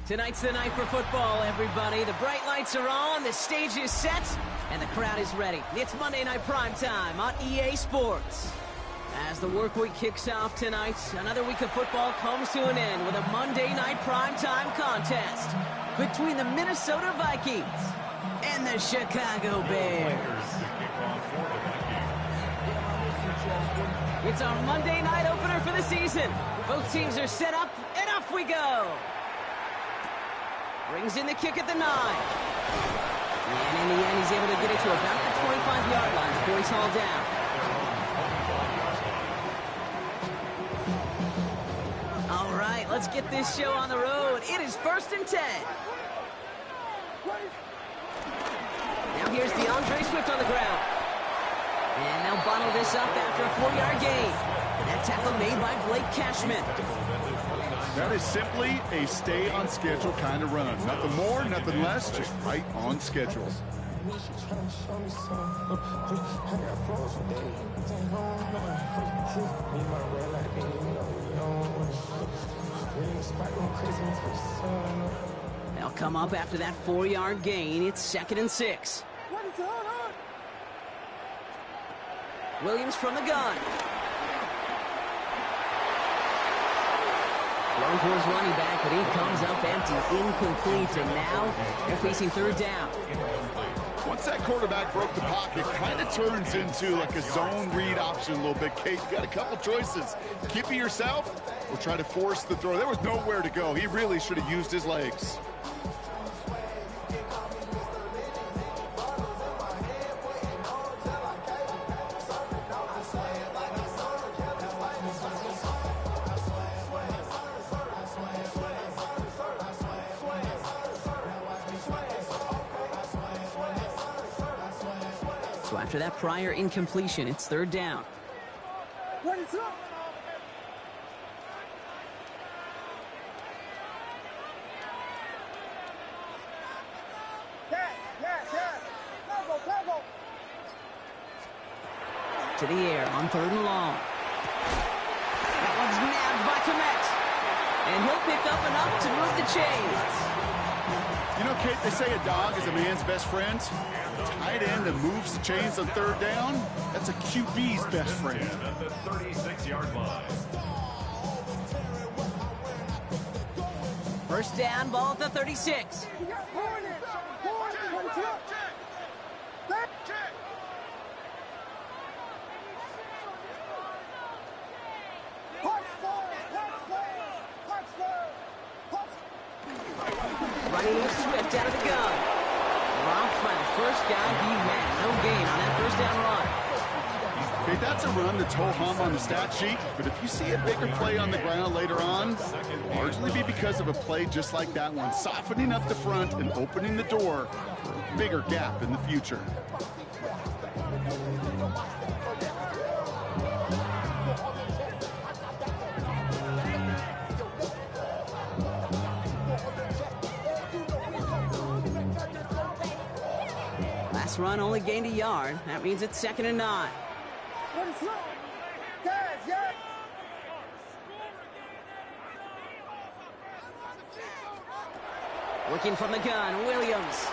Tonight's the night for football, everybody. The bright lights are on, the stage is set, and the crowd is ready. It's Monday Night Primetime on EA Sports. As the work week kicks off tonight, another week of football comes to an end with a Monday Night Primetime contest between the Minnesota Vikings and the Chicago Bears. It's our Monday night opener for the season. Both teams are set up, and off we go. Brings in the kick at the 9. And in the end, he's able to get it to about the 25-yard line before he's hauled down. All right, let's get this show on the road. It is 1st and 10. Now here's DeAndre Swift on the ground. And they'll bottle this up after a 4-yard gain. And that tackle made by Blake Cashman. That is simply a stay-on-schedule kind of run. Nothing more, nothing less, just right on schedule. They'll come up after that 4-yard gain. It's 2nd and 6. Williams from the gun. Thrown towards running back, but he comes up empty, incomplete, and now they're facing 3rd down. Once that quarterback broke the pocket, kind of turns into like a zone read option a little bit. Kate, you got a couple choices. Keep it yourself or try to force the throw. There was nowhere to go. He really should have used his legs. So after that prior incompletion, it's 3rd down. What is up? To the air on 3rd and long. That one's nabbed by Kmet. And he'll pick up enough to move the chains. You know, Kate, they say a dog is a man's best friend. The tight end that moves the chains on 3rd down, that's a QB's best friend. At the 36-yard line. 1st down, ball at the 36. Running with Swift out of the gun. Dropped by the first guy he met. No gain on that 1st down run. Okay, that's a run that's ho-hum on the stat sheet, but if you see a bigger play on the ground later on, it'll largely be because of a play just like that one, softening up the front and opening the door for a bigger gap in the future. Last run only gained a yard. That means it's 2nd and 9. Looking from the gun, Williams.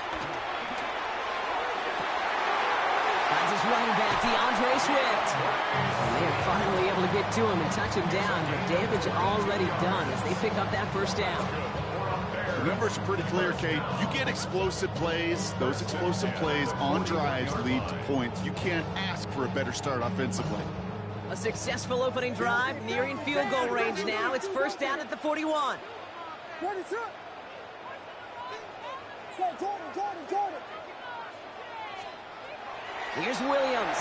Finds his running back, DeAndre Swift. And they are finally able to get to him and touch him down, but damage already done as they pick up that 1st down. The numbers are pretty clear, Kate. You get explosive plays. Those explosive plays on drives lead to points. You can't ask for a better start offensively. A successful opening drive, nearing field goal range now. It's 1st down at the 41. What is up? Jordan. Here's Williams.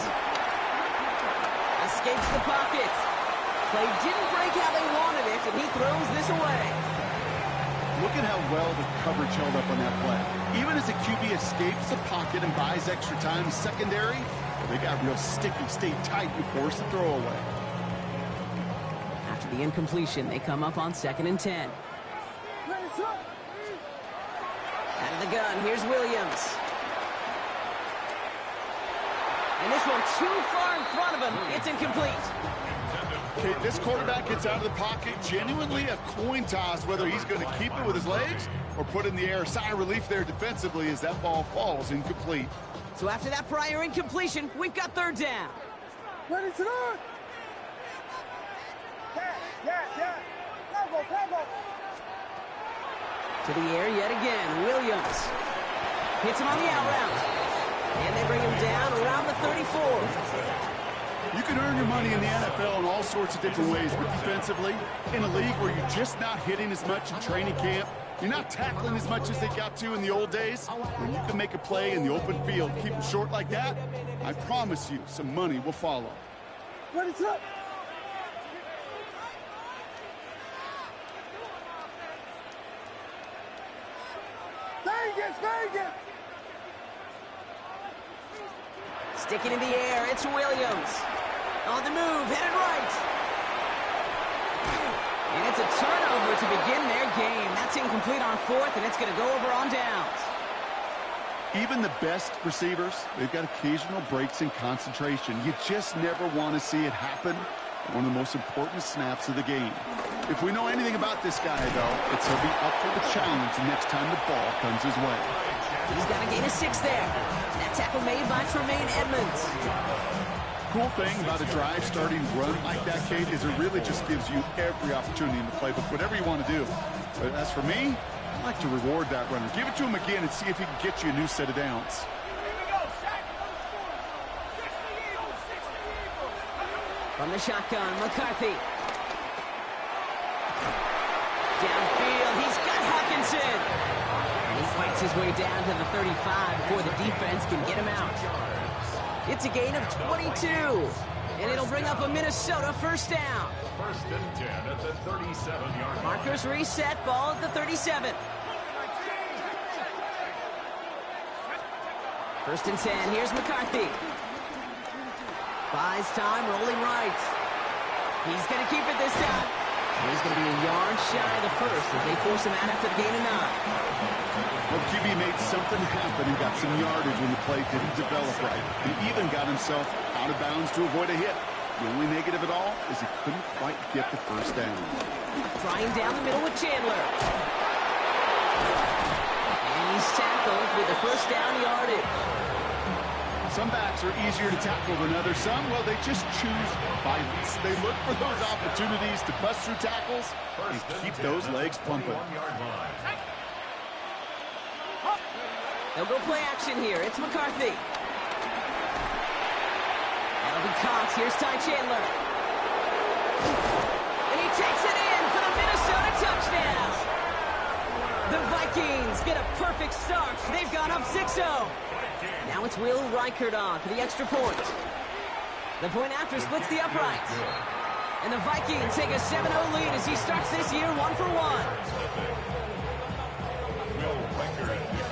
Escapes the pocket. Play didn't break how they wanted it, and he throws this away. Look at how well the coverage held up on that play. Even as the QB escapes the pocket and buys extra time secondary, they got real sticky, stayed tight and forced the throw away. After the incompletion, they come up on 2nd and 10. Out of the gun, here's Williams. And this one too far in front of him. It's incomplete. Okay, this quarterback gets out of the pocket, genuinely a coin toss whether he's going to keep it with his legs or put it in the air. Sigh of relief there defensively as that ball falls incomplete. So after that prior incompletion, we've got third down. Ready to run. Yeah. Tackle. To the air yet again, Williams. Hits him on the out route. And they bring him down around the 34. You can earn your money in the NFL in all sorts of different ways, but defensively, in a league where you're just not hitting as much in training camp, you're not tackling as much as they got to in the old days, when you can make a play in the open field, keep them short like that, I promise you some money will follow. Ready to run. Vegas. Sticking in the air, it's Williams. On the move, headed right. And it's a turnover to begin their game. That's incomplete on fourth, and it's going to go over on downs. Even the best receivers, they've got occasional breaks in concentration. You just never want to see it happen. One of the most important snaps of the game. If we know anything about this guy, though, it's he'll be up for the challenge next time the ball comes his way. He's got a gain of 6 there. That tackle made by Tremaine Edmonds. Cool thing about a drive starting run like that, Kate, is it really just gives you every opportunity in the playbook, whatever you want to do. But as for me, I like to reward that runner. Give it to him again and see if he can get you a new set of downs. From the shotgun, McCarthy. Downfield, he's got Hawkinson. And he fights his way down to the 35 before the defense can get him out. It's a gain of 22. And it'll bring up a Minnesota first down. First and 10 at the 37-yard line. Markers reset, ball at the 37. First and 10, here's McCarthy. Buys time, rolling right. He's going to keep it this time. He's going to be a yard shy of the first as they force him out after the gain of 9. Well, QB made something happen and got some yardage when the play didn't develop right. He even got himself out of bounds to avoid a hit. The only negative at all is he couldn't quite get the first down. Trying down the middle with Chandler. And he's tackled with the first down yardage. Some backs are easier to tackle than others. Some, well, they just choose violence. They look for those opportunities to bust through tackles and keep those legs pumping. They'll go play action here. It's McCarthy. That'll be Cox. Here's Ty Chandler. And he takes it in for the Minnesota touchdown. The Vikings get a perfect start. They've gone up 6-0. Now it's Will Reichert on for the extra point. The point after splits the uprights. And the Vikings take a 7-0 lead as he starts this year 1 for 1.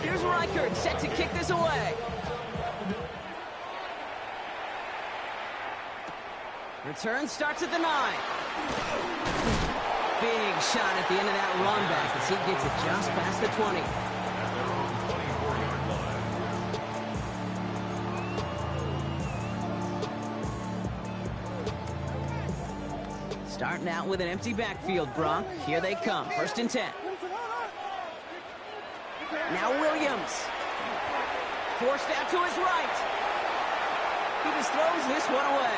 Here's Reichert set to kick this away. Return starts at the 9. Big shot at the end of that run back as he gets it just past the 20. Starting out with an empty backfield, Brock. Here they come. First and 10. Now Williams. Forced out to his right. He just throws this one away.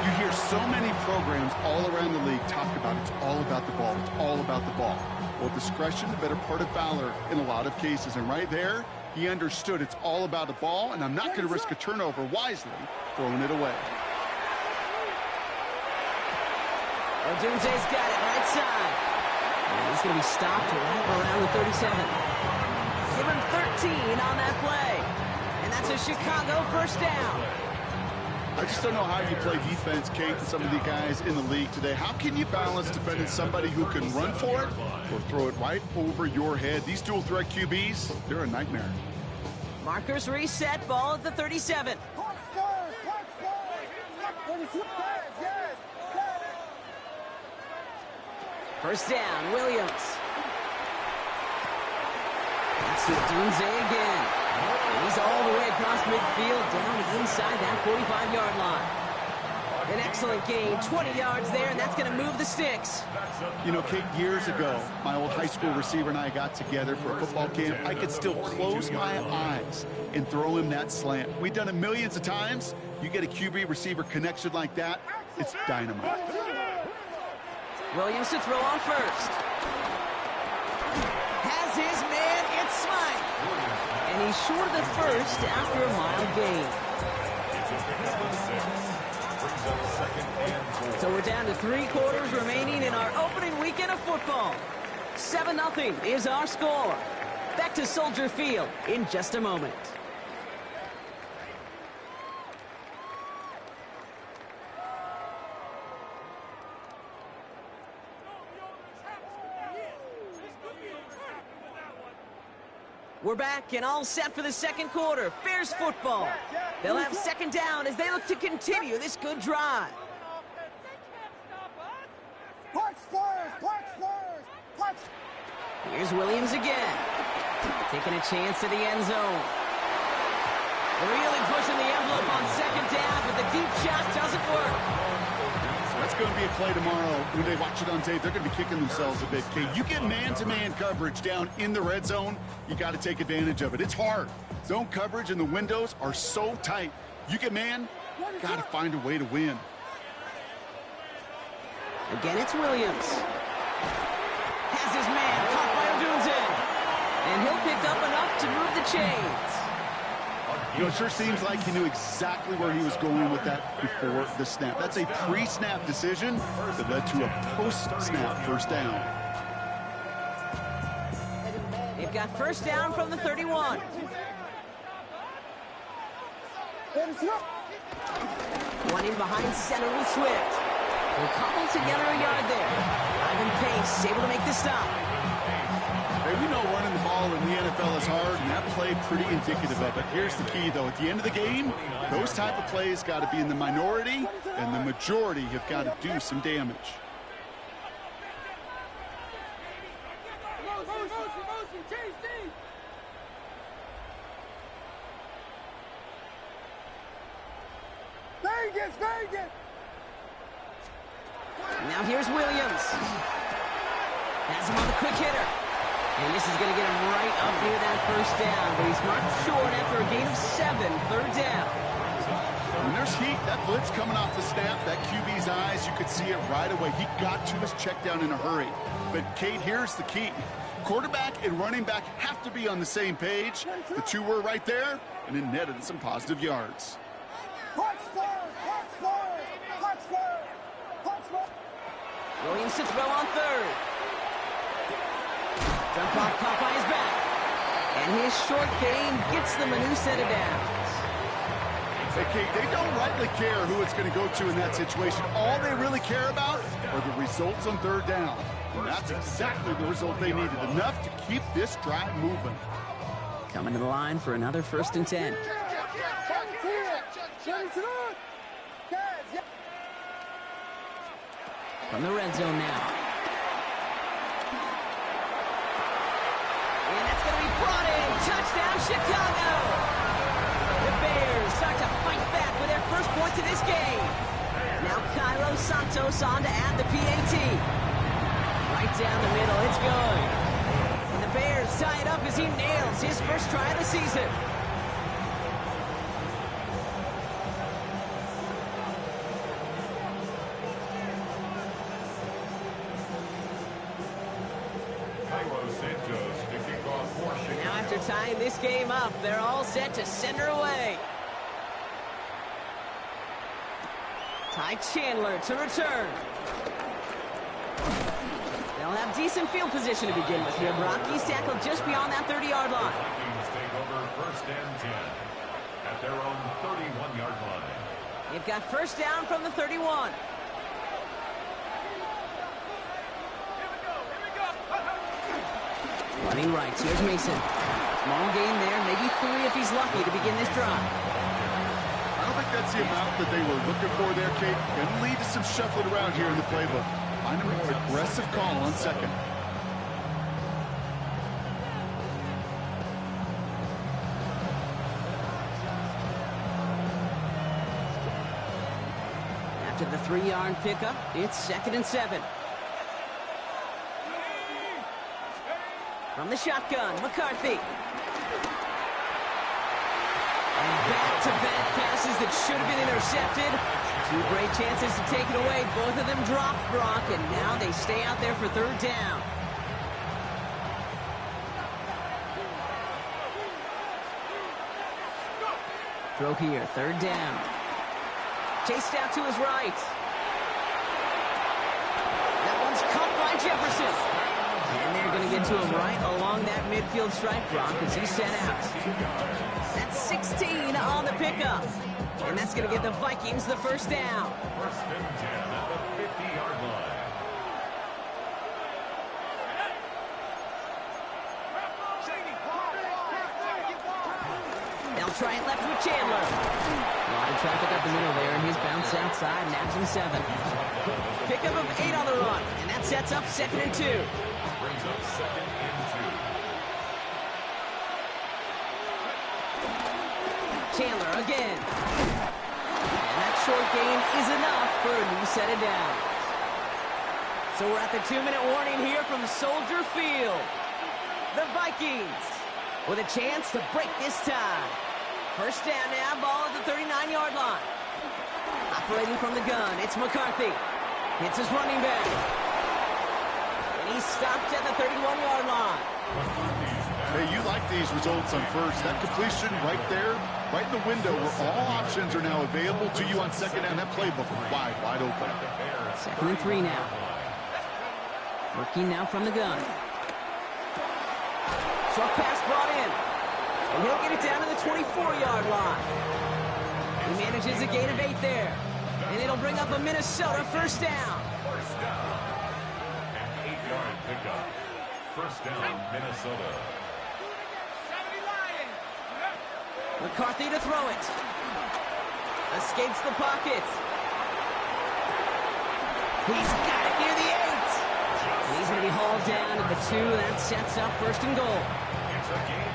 You hear so many programs all around the league talk about it's all about the ball. It's all about the ball. Well, discretion, the better part of valor in a lot of cases. And right there, he understood it's all about the ball, and I'm not going to risk a turnover wisely throwing it away. Odunze's got it right side. And he's going to be stopped right around the 37. Give him 13 on that play. And that's a Chicago first down. I just don't know how you play defense, Kate, and some of the guys in the league today. How can you balance defending somebody who can run for it or throw it right over your head? These dual threat QBs, they're a nightmare. Markers reset, ball at the 37. First down, Williams. That's Odunze again. And he's all the way across midfield down inside that 45-yard line. An excellent gain, 20 yards there, and that's going to move the sticks. You know, Kate, years ago, my old high school receiver and I got together for a football camp. I could still close my eyes and throw him that slant. We've done it millions of times. You get a QB receiver connection like that, it's dynamite. Williams to throw on first. Has his man, it's Smythe. And he's short of the first after a mild gain. So we're down to 3 quarters remaining in our opening weekend of football. 7-0 is our score. Back to Soldier Field in just a moment. We're back and all set for the second quarter. Bears football. They'll have second down as they look to continue this good drive. Punch first! Punch first! Punch! Here's Williams again. Taking a chance to the end zone. Really pushing the envelope on second down, but the deep shot doesn't work. That's going to be a play tomorrow. When they watch it on tape, they're going to be kicking themselves a bit. Kate, you get man-to-man coverage down in the red zone, you got to take advantage of it. It's hard. Zone coverage and the windows are so tight. You get man, got to find a way to win. Again, it's Williams. Has his man caught by Odunze. And he'll pick up enough to move the chains. You know, it sure seems like he knew exactly where he was going with that before the snap. That's a pre-snap decision that led to a post-snap first down. They've got first down from the 31. One in behind center with Swift. They'll cobble together a yard there. Ivan Pace able to make the stop. Hey, we know running the ball in the NFL is hard, and that play pretty indicative of it. Here's the key, though. At the end of the game, those type of plays got to be in the minority, and the majority have got to do some damage. Vegas! Vegas! Now here's Williams. Has him on the quick hitter. And this is going to get him right up near that first down. But he's marked short after a gain of 7, third down. When there's heat, that blitz coming off the snap, that QB's eyes, you could see it right away. He got to his check down in a hurry. But, Kate, here's the key. Quarterback and running back have to be on the same page. The two were right there, and it netted some positive yards. Punch first! Punch first! Punch first! Punch first! Williams to throw on third. Jump off caught by his back. And his short gain gets them a new set of downs. Okay, they don't rightly care who it's going to go to in that situation. All they really care about are the results on third down. And that's exactly the result they needed. Enough to keep this drive moving. Coming to the line for another 1st and 10. From the red zone now. And that's going to be brought in. Touchdown, Chicago. The Bears start to fight back with their first points of this game. Now Cairo Santos on to add the PAT. Right down the middle, it's good. And the Bears tie it up as he nails his first try of the season. Now after tying this game up, they're all set to send her away. Ty Chandler to return. They'll have decent field position to begin with here. Rockies tackled just beyond that 30-yard line. Vikings take over 1st and 10 at their own 31-yard line. They've got first down from the 31. Running right, here's Mason. Small gain there, maybe 3 if he's lucky to begin this drive. I don't think that's the amount that they were looking for there, Kate. Going to lead to some shuffling around here in the playbook. Find a more aggressive call on second. After the 3-yard pickup, it's 2nd and 7. From the shotgun, McCarthy. And back-to-back passes that should have been intercepted. 2 great chances to take it away. Both of them dropped, Brock, and now they stay out there for 3rd down. Throw here, 3rd down. Chased out to his right. That one's caught by Jefferson. And they're going to get to him right along that midfield stripe, Brock, as he set out. That's 16 on the pickup. And that's going to give the Vikings the 1st down. 1st and 10 at the 50-yard line. They'll try it left with Chandler. A lot of traffic up the middle there, and he's bounced outside, nabs him 7. Pickup of 8 on the run, and that sets up 2nd and 2. Brings up 2nd and 2. Chandler again. And that short gain is enough for a new set of downs. So we're at the 2-minute warning here from Soldier Field. The Vikings with a chance to break this tie. 1st down now, ball at the 39-yard line. Operating from the gun, it's McCarthy. Hits his running back. And he's stopped at the 31-yard line. Hey, you like these results on 1st. That completion right there, right in the window where all options are now available to you on 2nd down. That playbook wide open. 2nd and 3 now. Working now from the gun. Short pass brought in. And he'll get it down to the 24-yard line. He manages a gain of 8 there. And it'll bring up a Minnesota 1st down. 1st down. An 8-yard pickup. 1st down, Minnesota. McCarthy to throw it. Escapes the pocket. He's got it near the 8. And he's going to be hauled down at the 2. That sets up 1st and goal.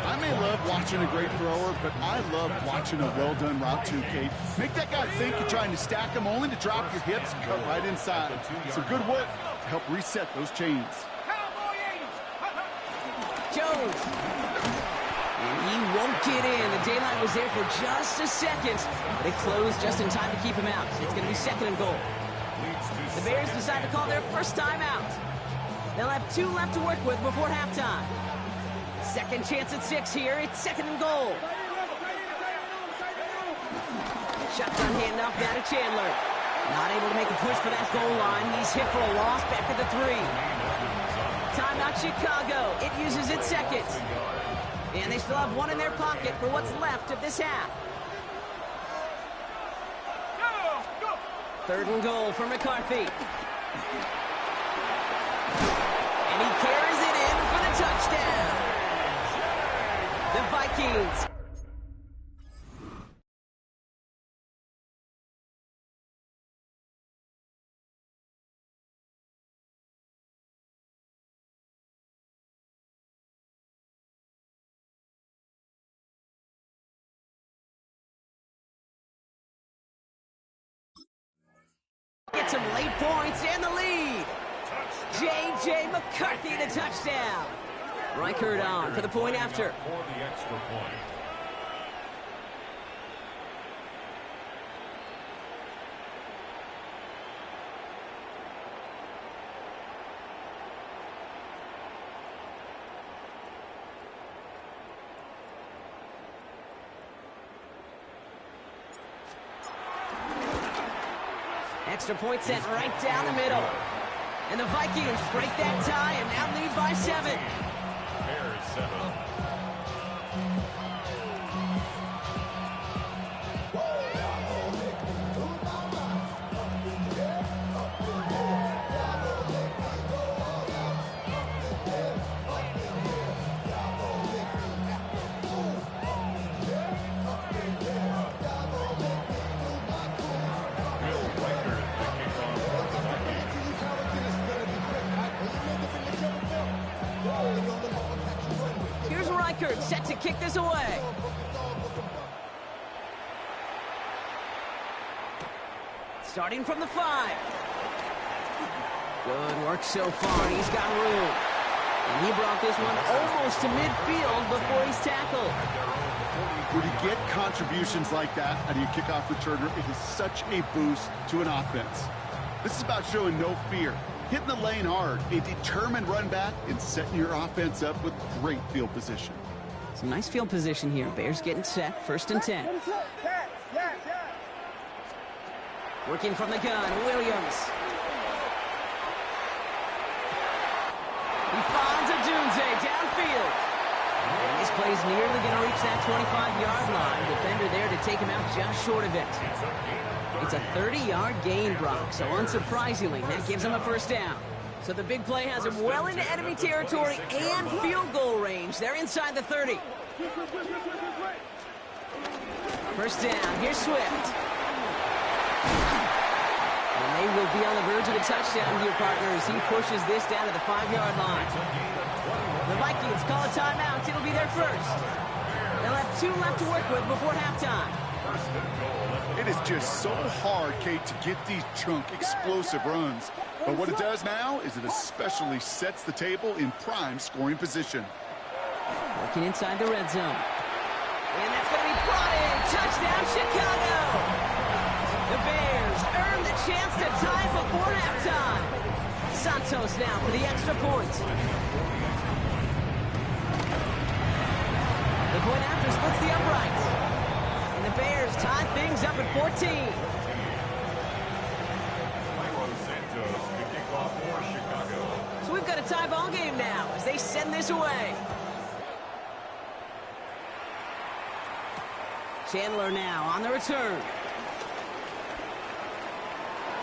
I may love watching a great thrower, but I love watching a well-done route too, Kate. Make that guy think you're trying to stack him, only to drop your hips and cut right inside. Some good work to help reset those chains. Jones. And he won't get in. The daylight was there for just a second, but it closed just in time to keep him out. It's going to be 2nd and goal. The Bears decide to call their 1st timeout. They'll have 2 left to work with before halftime. 2nd chance at 6 here. It's 2nd and goal. Shotgun handoff now to Chandler. Not able to make a push for that goal line. He's hit for a loss back at the 3. Timeout Chicago. It uses its 2nd. And they still have 1 in their pocket for what's left of this half. 3rd and goal for McCarthy. And he carries it in for the touchdown. The Vikings. Get some late points and the lead. J.J. McCarthy the touchdown. Reichert on for the point after. For the extra point. Extra point sent right down the middle. And the Vikings break that tie and now lead by 7. Bears 7. Here's Reichert set to kick this away. Starting from the 5. Good work so far. He's got room. And he brought this one almost to midfield before he's tackled. When you get contributions like that out of your kickoff returner, it is such a boost to an offense. This is about showing no fear, hitting the lane hard, a determined run back, and setting your offense up with great field position. Some nice field position here. Bears getting set, 1st and 10. Working from the gun, Williams. He finds Odunze downfield. And this play's nearly going to reach that 25-yard line. Defender there to take him out just short of it. It's a 30-yard gain, Brock, so unsurprisingly, that gives him a 1st down. So the big play has him well into enemy territory and field goal range. They're inside the 30. 1st down, here's Swift. And they will be on the verge of a touchdown here, partners. He pushes this down to the 5-yard line. The Vikings call a timeout. It'll be their 1st. They'll have 2 left to work with before halftime. It is just so hard, Kate, to get these chunk, explosive runs. But what it does now is it especially sets the table in prime scoring position. Working inside the red zone. And that's going to be brought in. Touchdown, Chicago! The Bears earn the chance to tie before halftime. Santos now for the extra point. The point after splits the uprights. And the Bears tie things up at 14. Santos to kick off for Chicago. So we've got a tie ball game now as they send this away. Chandler now on the return.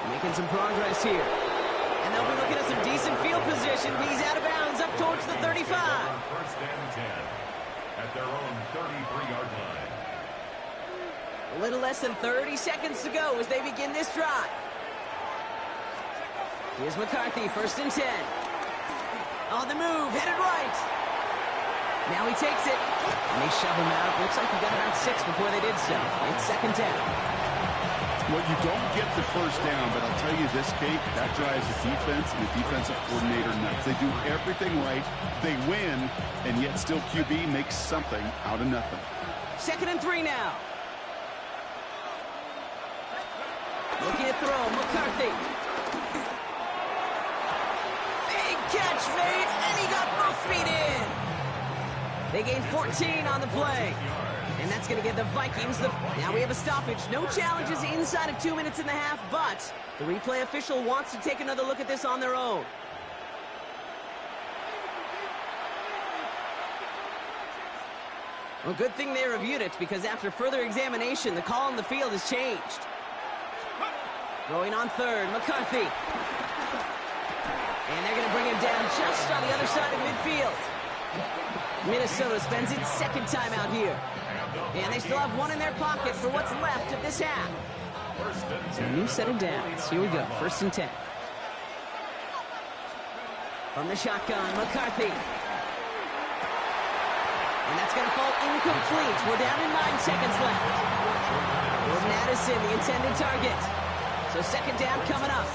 Making some progress here. And they'll be looking at some decent field position. He's out of bounds up towards the 35. 1st and 10 at their own 33-yard line. A little less than 30 seconds to go as they begin this drive. Here's McCarthy, 1st and 10. On the move, headed right. Now he takes it. And they shove him out. Looks like he got about 6 before they did so. It's 2nd down. Well, you don't get the 1st down, but I'll tell you this, Kate, that drives the defense and the defensive coordinator nuts. They do everything right. They win, and yet still QB makes something out of nothing. 2nd and 3 now. Looking to throw, McCarthy. Big catch made, and he got both feet in. They gained 14 on the play. And that's going to give the Vikings the... Now we have a stoppage. No challenges inside of 2 minutes and a half, but the replay official wants to take another look at this on their own. Well, good thing they reviewed it, because after further examination, the call on the field has changed. Throwing on 3rd, McCarthy. And they're going to bring him down just on the other side of midfield. Minnesota spends its 2nd timeout here. And they still have 1 in their pocket for what's left of this half. So a new set of downs. Here we go, 1st and 10. From the shotgun, McCarthy. And that's going to fall incomplete. We're down to 9 seconds left. Jordan Addison, the intended target. So 2nd down coming up.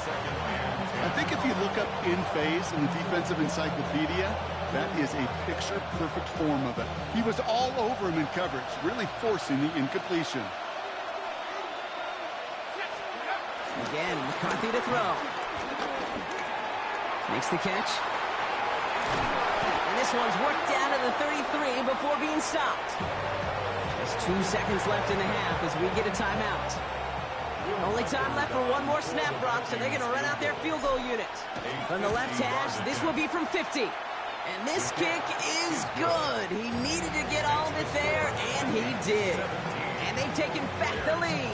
I think if you look up in phase in the defensive encyclopedia, that is a picture-perfect form of it. He was all over him in coverage, really forcing the incompletion. Again, McCarthy to throw. Makes the catch. And this one's worked down to the 33 before being stopped. Just 2 seconds left in the half as we get a timeout. Only time left for 1 more snap, Brock, so they're going to run out their field goal unit. From the left hash, this will be from 50. And this kick is good. He needed to get all of it there, and he did. And they've taken back the lead.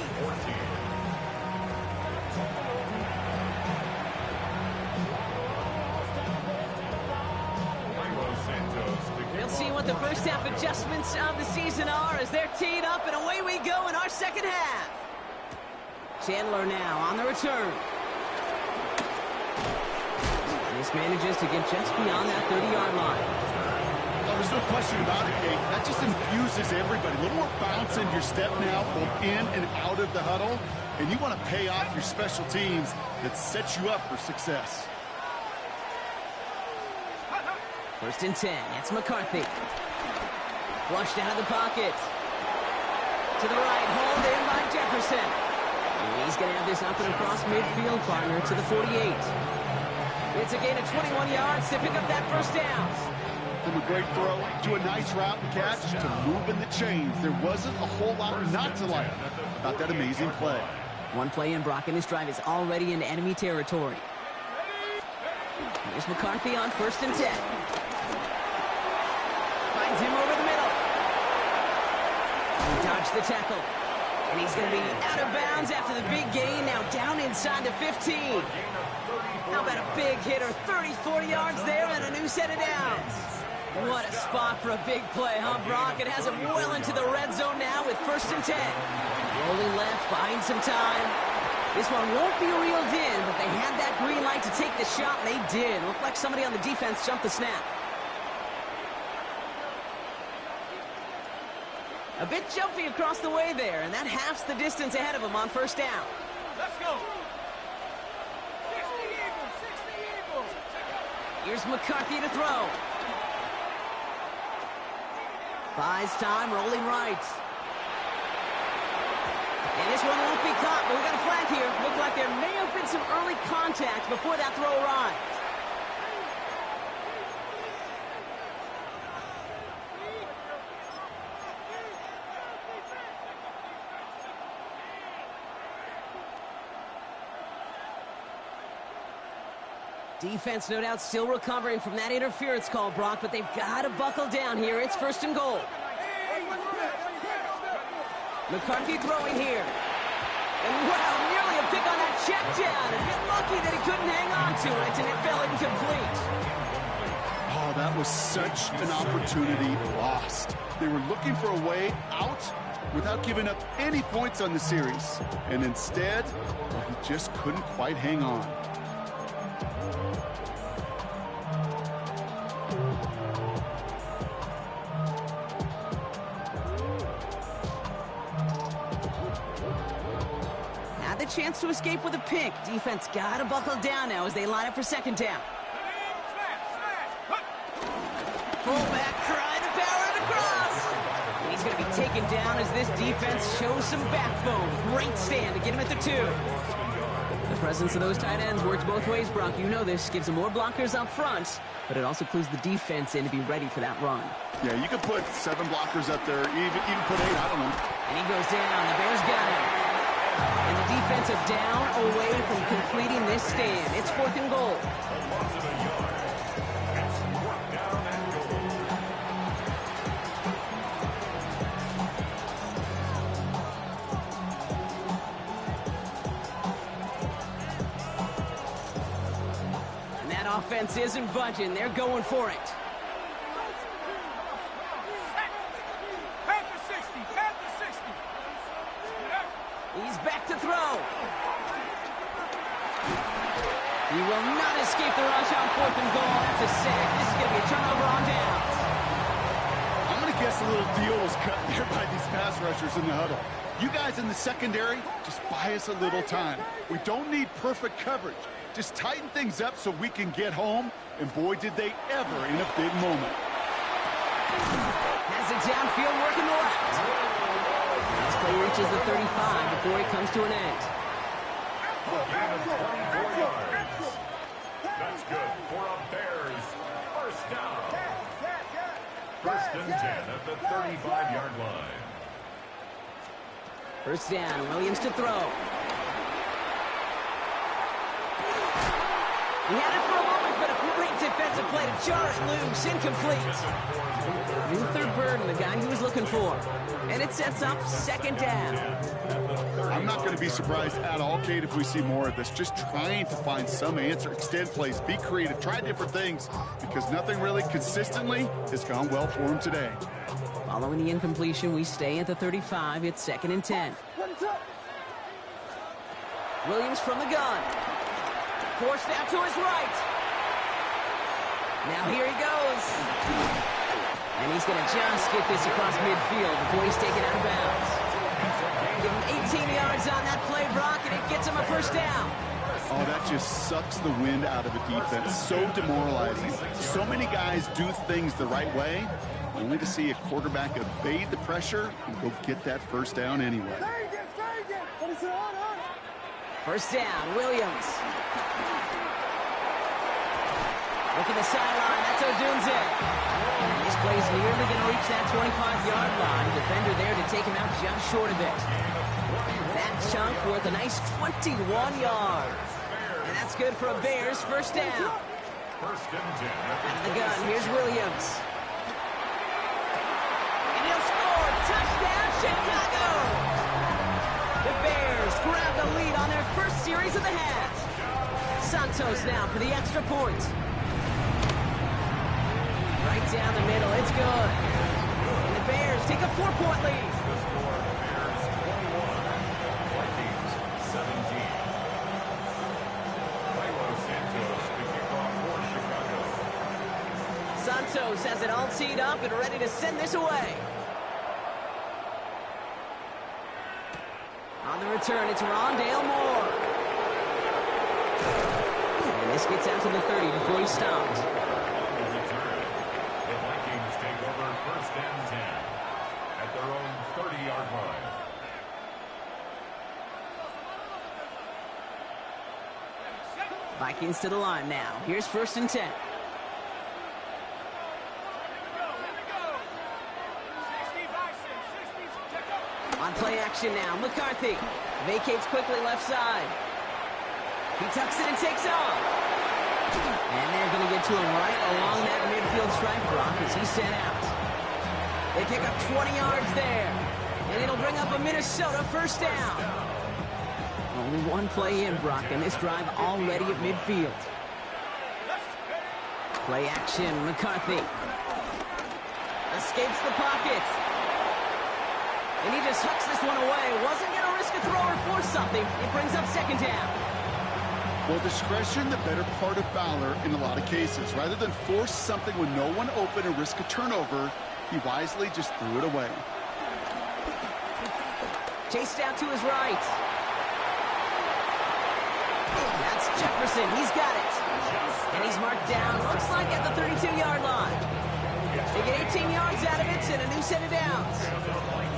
We'll see what the first half adjustments of the season are as they're teed up, and away we go in our 2nd half. Chandler now on the return. This manages to get just beyond that 30-yard line. Well, there's no question about it, Kate. That just infuses everybody. A little more bounce in your step now, both in and out of the huddle. and you want to pay off your special teams that sets you up for success. 1st and 10. It's McCarthy. Flushed out of the pocket. To the right, hauled in by Jefferson. And he's going to have this up and across midfield, partner, to the 48. It's a gain of 21 yards to pick up that 1st down. From a great throw to a nice route and catch to moving the chains, there wasn't a whole lot not to like about that amazing play. One play in, Brock, and this drive is already in enemy territory. Here's McCarthy on 1st and 10. Finds him over the middle. He dodged the tackle. And he's going to be out of bounds after the big gain. Now down inside the 15. How about a big hitter? 30, 40 yards there and a new set of downs. What a spot for a big play, huh, Brock? It has him well into the red zone now with 1st and 10. Rolling left, buying some time. This one won't be reeled in, but they had that green light to take the shot, and they did. Looked like somebody on the defense jumped the snap. A bit jumpy across the way there, and that halves the distance ahead of him on 1st down. Let's go. 60 Eagles, 60 Eagles. Here's McCarthy to throw. Buys time, rolling right. And this one won't be caught, but we got a flag here. Looked like there may have been some early contact before that throw arrived. Defense, no doubt, still recovering from that interference call, Brock, but they've got to buckle down here. It's 1st and goal. McCarthy throwing here. And wow, nearly a pick on that check down. A bit lucky that he couldn't hang on to it, and it fell incomplete. Oh, that was such an opportunity lost. They were looking for a way out without giving up any points on the series. And instead, well, he just couldn't quite hang on. Chance to escape with a pick. Defense got to buckle down now as they line up for 2nd down. Fullback trying to power it across. And he's going to be taken down as this defense shows some backbone. Great stand to get him at the 2. The presence of those tight ends works both ways, Brock. You know this. Gives them more blockers up front, but it also clues the defense in to be ready for that run. Yeah, you could put 7 blockers up there, even put 8, I don't know. And he goes down. The Bears got him. And the defensive down away from completing this stand. It's 4th and goal. And that offense isn't budging. They're going for it. He's back to throw. He will not escape the rush on 4th and goal. That's a sack. This is going to be a turnover on downs. I'm going to guess a little deal was cut there by these pass rushers in the huddle. You guys in the secondary, just buy us a little time. We don't need perfect coverage. Just tighten things up so we can get home. And boy, did they ever in a big moment. Has it downfield working the left. This play reaches the 35 before it comes to an end. That's good for a Bears 1st down. 1st and 10 at the 35-yard line. 1st down, Williams to throw. He had it for a moment, but a great defensive play to jar it loose, incomplete. Luther Burden, the guy he was looking for. And it sets up 2nd down. I'm not going to be surprised at all, Kate, if we see more of this. Just trying to find some answer, extend plays, be creative, try different things, because nothing really consistently has gone well for him today. Following the incompletion, we stay at the 35. It's 2nd and 10. Williams from the gun. Forced out to his right. Now here he goes. And he's going to just get this across midfield before he's taken out of bounds. Give him 18 yards on that play, Brock. first down. Oh, that just sucks the wind out of a defense. So demoralizing. So many guys do things the right way, only to see a quarterback evade the pressure and go get that first down anyway. First down, Williams. Look at the sideline. That's Odunze. And this play is nearly going to reach that 25-yard line. Defender there to take him out just short of it. That chunk worth a nice 21 yards. And that's good for a Bears first down. First and 10. Out of the gun, here's Williams. And he'll score. Touchdown, Chicago! The Bears grab the lead on their first series of the half. Santos now for the extra point. Right down the middle, it's good. And the Bears take a 4-point lead. The score, Bears 21, Vikings 17. Philo Santos to kick off for Chicago. Santos has it all teed up and ready to send this away. On the return, it's Rondale Moore. And this gets out to the 30 before he stopped. The Vikings take over first and 10 at their own 30-yard line. Vikings to the line now. Here's first and 10. On play action now, McCarthy vacates quickly left side. He tucks it and takes off. And they're going to get to him right along that midfield stripe block as he's sent out. They pick up 20 yards there. And it'll bring up a Minnesota first down. Only one play in, Brock, and this drive already at midfield. Play action, McCarthy. Escapes the pocket. And he just hucks this one away. Wasn't going to risk a throw or force something. It brings up second down. Well, discretion, the better part of valor in a lot of cases. Rather than force something with no one open and risk a turnover, he wisely just threw it away. Chased out to his right. That's Jefferson. He's got it. And he's marked down, looks like at the 32-yard line. They get 18 yards out of it and a new set of downs.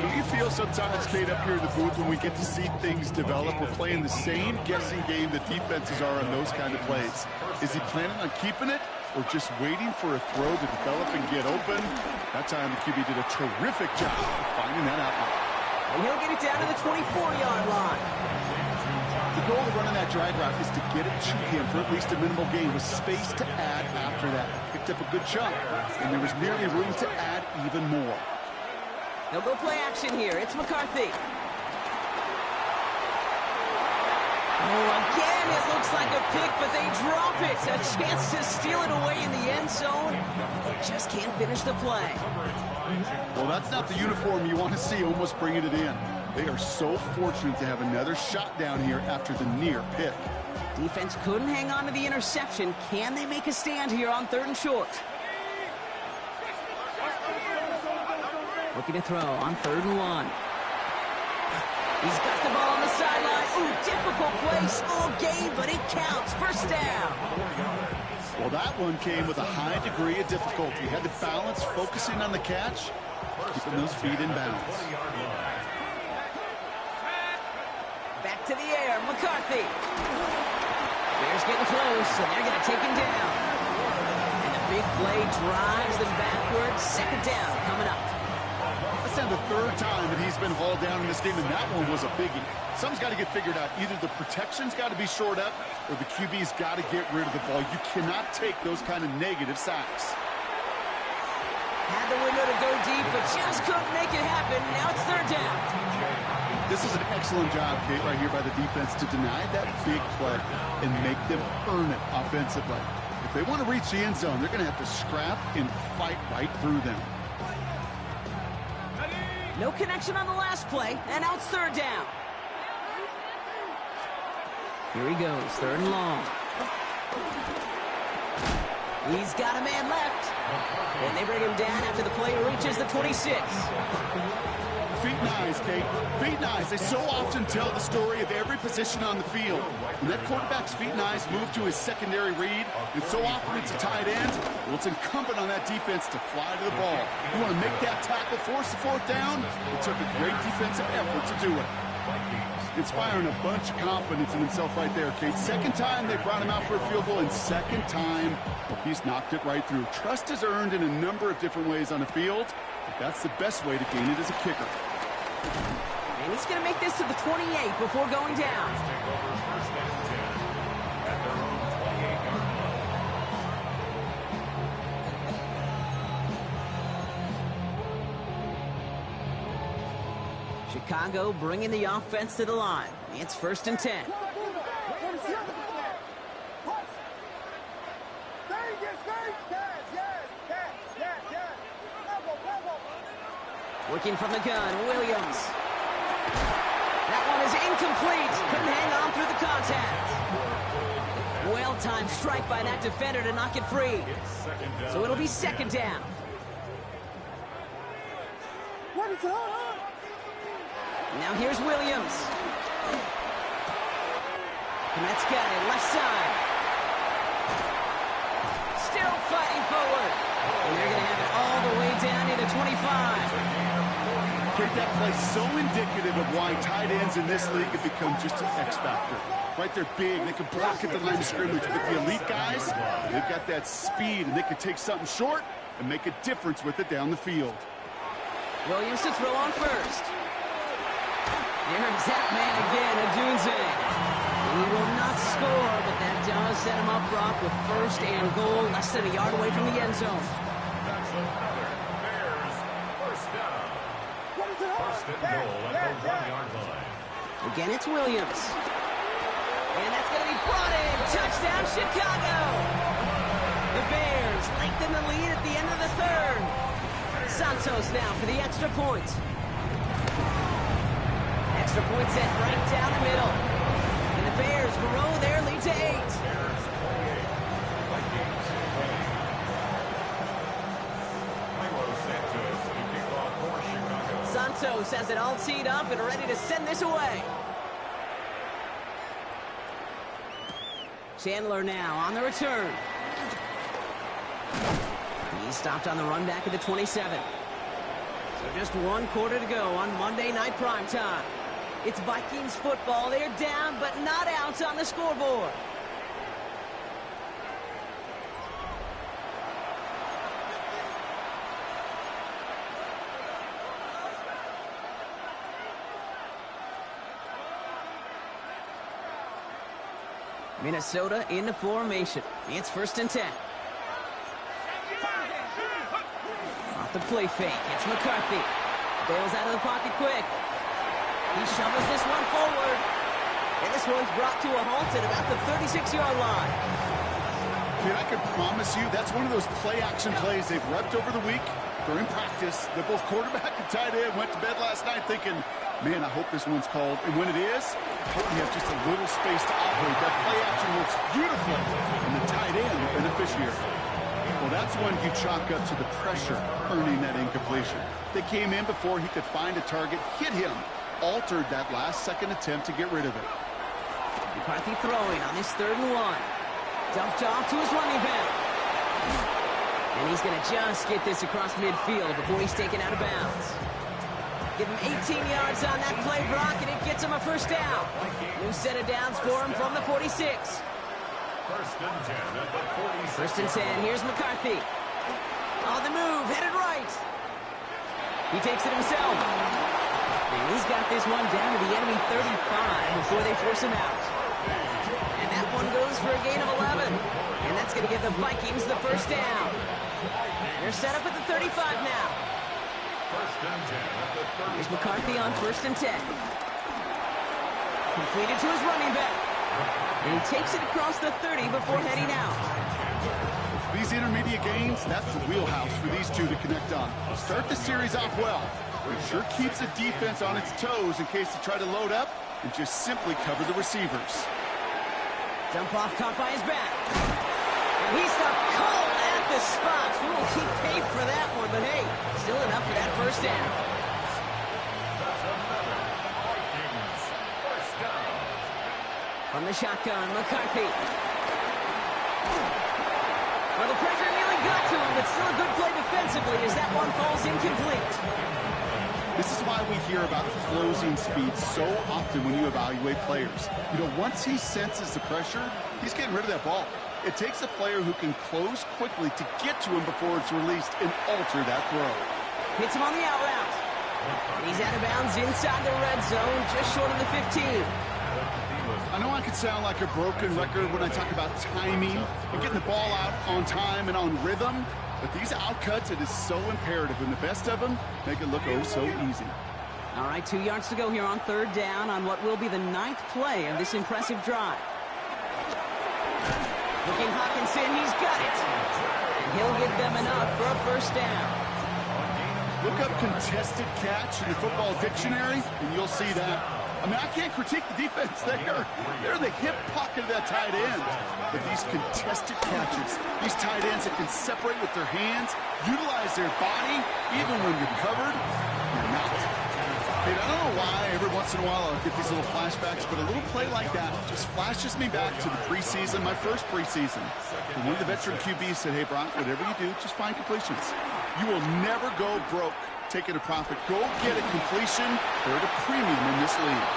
You feel sometimes, Kate, up here in the booth when we get to see things develop. We're playing the same guessing game that defenses are on those kind of plays. Is he planning on keeping it or just waiting for a throw to develop and get open? That time the QB did a terrific job of finding that outlet. And he'll get it down to the 24-yard line. The goal of running that drag route is to get it to him for at least a minimal gain with space to add after that. Picked up a good chunk, and there was nearly room to add even more. They'll go play action here. It's McCarthy. Oh, again, it looks like a pick, but they drop it. A chance to steal it away in the end zone. They just can't finish the play. Well, that's not the uniform you want to see almost bringing it in. They are so fortunate to have another shot down here after the near pick. Defense couldn't hang on to the interception. Can they make a stand here on 3rd and short? Looking to throw on 3rd and 1. He's got the ball on the sideline. Ooh, difficult play, small gain, but it counts. First down. Well, that one came with a high degree of difficulty. He had to balance focusing on the catch, keeping those feet in bounds. Back to the air, McCarthy. Bears getting close, and they're going to take him down. And the big play drives them backwards. Second down coming up. That's now the 3rd time that he's been hauled down in this game, and that one was a biggie. Something's got to get figured out. Either the protection's got to be shored up, or the QB's got to get rid of the ball. You cannot take those kind of negative sacks. Had the window to go deep, but just couldn't make it happen. Now it's 3rd down. This is an excellent job, Kate, right here by the defense to deny that big play and make them earn it offensively. If they want to reach the end zone, they're going to have to scrap and fight right through them. No connection on the last play, and now it's 3rd down. Here he goes, 3rd and long. He's got a man left. And they bring him down after the play reaches the 26. feet and eyes, Kate. Feet and eyes. They so often tell the story of every position on the field. When that quarterback's feet and eyes move to his secondary read, and so often it's a tight end, well, it's incumbent on that defense to fly to the ball. You want to make that tackle, force the fourth down? It took a great defensive effort to do it. Inspiring a bunch of confidence in himself right there, Kate. Second time they brought him out for a field goal, and second time he's knocked it right through. Trust is earned in a number of different ways on the field, but that's the best way to gain it as a kicker. And he's going to make this to the 28 before going down. Take over first and 10 at their own 28-yard line. Chicago bringing the offense to the line. It's first and 10. Working from the gun, Williams. That one is incomplete. Couldn't hang on through the contact. Well-timed strike by that defender to knock it free. So it'll be second down. Now here's Williams. Komet's got it, left side. Still fighting forward. And they're going to have it all the way down to the 25. That play so indicative of why tight ends in this league have become just an X factor. Right, they're big, they can block at the line of scrimmage, but the elite guys, they've got that speed, and they can take something short and make a difference with it down the field. Williams to throw on first. There's that man again, Odunze. He will not score, but that does set him up, Brock, with first and goal, less than a yard away from the end zone. That's another Bears first down. First and goal at the 1-yard line. Again, it's Williams. And that's going to be brought in. Touchdown, Chicago. The Bears lengthen the lead at the end of the third. Santos now for the extra point. Extra point set right down the middle. And the Bears grow their lead to 8. Bears 28. Vikings 20. Milo Santos to kick off for Chicago. Santos has it all teed up and ready to send this away. Chandler now on the return. He stopped on the run back at the 27. So just 1 quarter to go on Monday Night Primetime. It's Vikings football. They're down, but not out on the scoreboard. Minnesota in the formation. It's first and 10. Off the play fake. It's McCarthy. Bails out of the pocket quick. He shovels this one forward. And this one's brought to a halt at about the 36-yard line. Kid, I can promise you that's one of those play-action plays they've repped over the week during practice. That both quarterback and tight end went to bed last night thinking, man, I hope this one's called. And when it is, I hope you have just a little space to operate. That play action works beautifully, and the tight end, the beneficiary. Well, that's when you chalk up to the pressure earning that incompletion. They came in before he could find a target, hit him, altered that last-second attempt to get rid of it. McCarthy throwing on this 3rd and 1. Dumped off to his running back. And he's going to just get this across midfield before he's taken out of bounds. Give him 18 yards on that play, Brock, and it gets him a first down. New set of downs for him from the 46. First and 10 at the 46. First and 10, here's McCarthy. On the move, headed right. He takes it himself. And he's got this one down to the enemy 35 before they force him out. And that one goes for a gain of 11. And that's going to give the Vikings the first down. They're set up at the 35 now. First and 10 at the 35. Here's McCarthy on first and 10. Completed to his running back. And he takes it across the 30 before heading out. These intermediate gains, that's the wheelhouse for these two to connect on. Start the series off well. It sure keeps the defense on its toes in case they try to load up and just simply cover the receivers. Dump off caught by his back. And he stopped cold at the spot. We won't keep paid for that one, but hey, still enough for that first down. From the shotgun, McCarthy. Well, the pressure nearly got to him, but still a good play defensively as that one falls incomplete. This is why we hear about closing speed so often when you evaluate players. You know, once he senses the pressure, he's getting rid of that ball. It takes a player who can close quickly to get to him before it's released and alter that throw. Hits him on the out route. And he's out of bounds inside the red zone, just short of the 15. I know I could sound like a broken record when I talk about timing and getting the ball out on time and on rhythm, but these outcuts, it is so imperative, and the best of them make it look oh so easy. All right, 2 yards to go here on third down on what will be the 9th play of this impressive drive. Looking Hawkinson, he's got it. And he'll get them enough for a first down. Look up contested catch in the football dictionary, and you'll see that. I mean, I can't critique the defense there. They're in the hip pocket of that tight end. But these contested catches, these tight ends that can separate with their hands, utilize their body, even when you're covered, you're not. I don't know why every once in a while I'll get these little flashbacks, but a little play like that just flashes me back to the preseason, my first preseason. And one of the veteran QBs said, hey, Brock, whatever you do, just find completions. You will never go broke taking a profit. Go get a completion. They're at a premium in this league.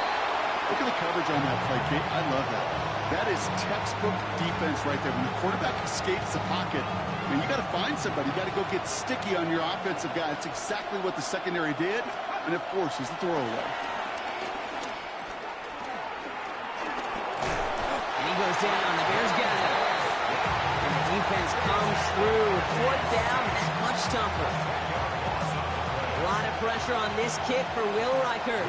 Look at the coverage on that play, Kate. I love that. That is textbook defense right there. When the quarterback escapes the pocket, and you got to find somebody. You got to go get sticky on your offensive guy. It's exactly what the secondary did, and it forces the throwaway. And he goes down. The Bears got it. And the defense comes through. Fourth down, that much tougher. A lot of pressure on this kick for Will Riker.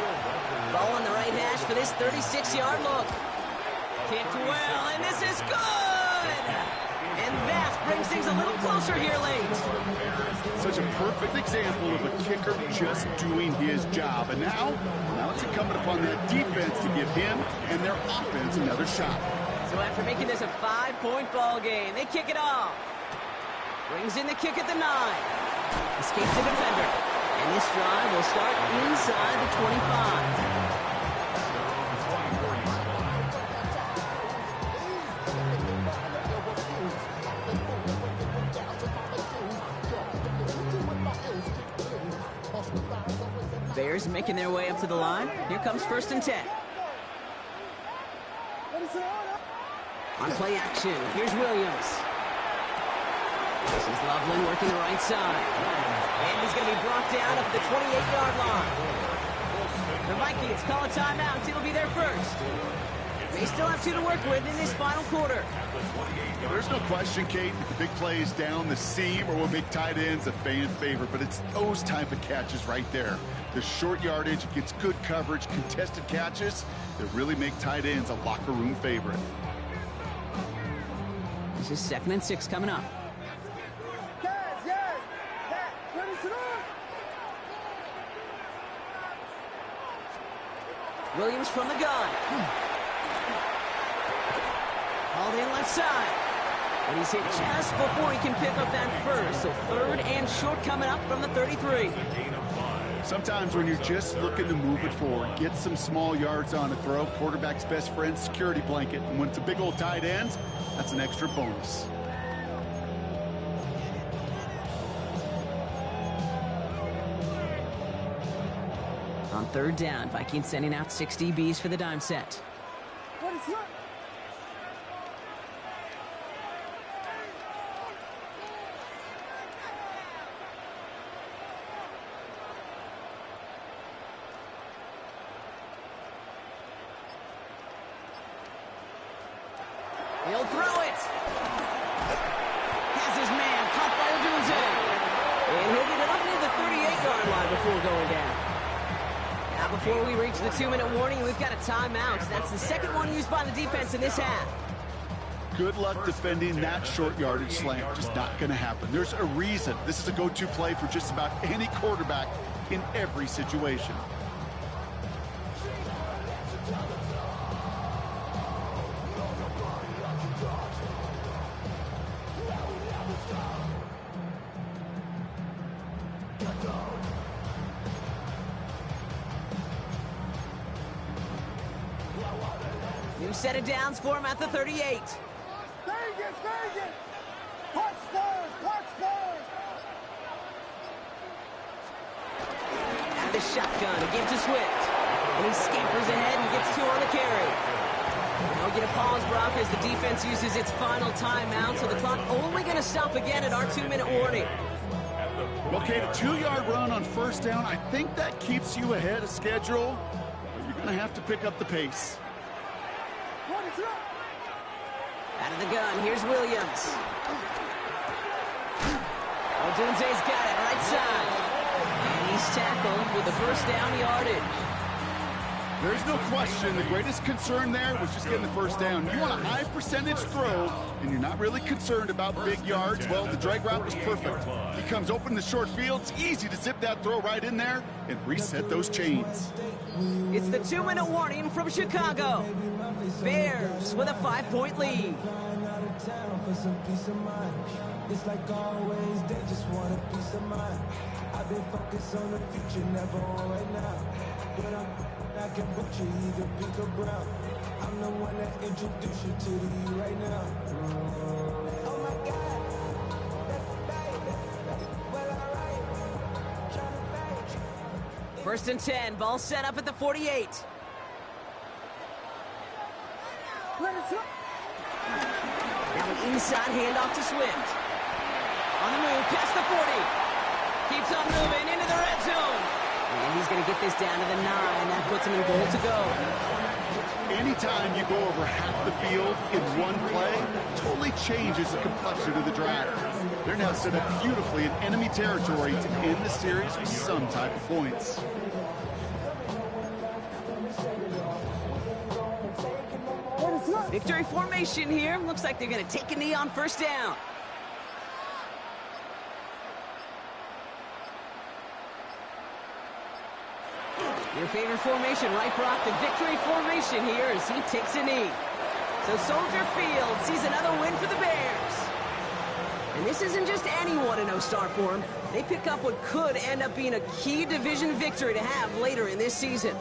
Ball on the right hash for this 36-yard look. Kicked well, and this is good! And that brings things a little closer here late. Such a perfect example of a kicker just doing his job. And now it's incumbent upon that defense to give him and their offense another shot. So after making this a 5-point ball game, they kick it off. Brings in the kick at the 9. Escapes the defender. And this drive will start inside the 25. Bears making their way up to the line. Here comes 1st and 10. On play action, here's Williams. This is Loveland working the right side. And he's going to be brought down at the 28-yard line. The Vikings call a timeout. It'll be their first. They still have 2 to work with in this final quarter. There's no question, Kate, that the big plays down the seam or when big tight ends a fan favorite, but it's those type of catches right there. The short yardage, it gets good coverage, contested catches that really make tight ends a locker room favorite. This is 2nd and 6 coming up. Williams from the gun. Called in left side. And he's hit just before he can pick up that first. So 3rd and short coming up from the 33. Sometimes when you're just looking to move it forward, get some small yards on a throw, quarterback's best friend, security blanket. And when it's a big old tight end, that's an extra bonus. On 3rd down, Vikings sending out 6 DBs for the dime set. He'll throw it. Has his man caught by Odunze. And he'll get it up near the 38-yard line before going down. Now before we reach the 2-minute warning, we've got a timeout. That's the 2nd one used by the defense in this half. Good luck defending that short yardage slant. Just not going to happen. There's a reason. This is a go-to play for just about any quarterback in every situation. New set of downs for him at the 38. Vegas, Vegas! Punch Spurs, punch Spurs! Out of the shotgun, a give to Swift. And he scampers ahead and gets 2 on the carry. Now we get a pause, Brock, as the defense uses its final timeout, so the clock only going to stop again at our 2-minute warning. Well, Kate, a 2-yard run on first down, I think that keeps you ahead of schedule, but you're going to have to pick up the pace. Out of the gun, here's Williams. Odunze's got it, right side. And he's tackled with the first down yardage. There's no question the greatest concern there was just getting the first down. You want a high percentage throw, and you're not really concerned about big yards. Well, the drag route was perfect. He comes open in the short field. It's easy to zip that throw right in there and reset those chains. It's the 2-minute warning from Chicago. Bears with a 5-point lead. It's like always, they just want a peace of mind. I've been focused on the future, never on right now. But I can butcher either pink or brown. I'm the one that introduced you to the you right now. Oh my God, well, First and 10, ball set up at the 48. Now an inside handoff to Swift. On the move, past the 40. Keeps on moving into the red zone. And he's going to get this down to the 9. That puts him in goal to go. Anytime you go over half the field in one play, totally changes the complexion of the drive. They're now set up beautifully in enemy territory to end the series with some type of points. Victory formation here. Looks like they're going to take a knee on first down. Your favorite formation, right, Brock? The victory formation here as he takes a knee. So Soldier Field sees another win for the Bears. And this isn't just any 1-0 start for them. They pick up what could end up being a key division victory to have later in this season.